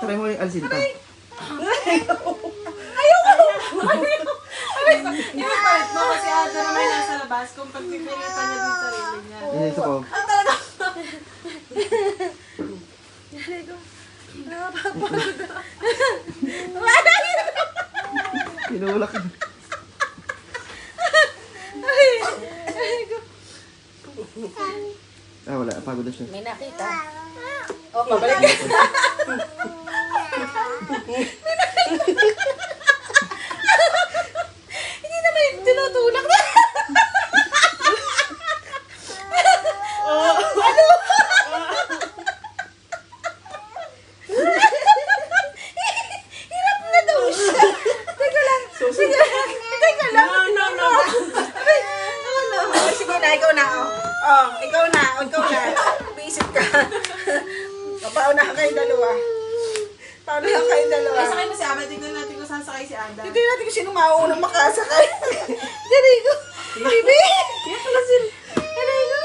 sakay mo yung Alcinta. Ipapalit mo kasi Ada naman nasa labas kung pagpipilitan niya din sarili niya. Hindi ito po. Tinulak na. Wala. Pagod na siya. May nakita. Oh, mabalik ka. Hindi naman yung tinutulak na. Hirap na daw siya. Teka lang. Teka lang. No. Sige na, ikaw na. Oh, ikaw na. Bisip ka. Pauna ka kayong dalawa. Ay, sakay mo si Ada. Tignan natin kung saan sakay si Ada. Tignan natin kung sino maunang makasakay. Dali ko. Bibi. Aray ko.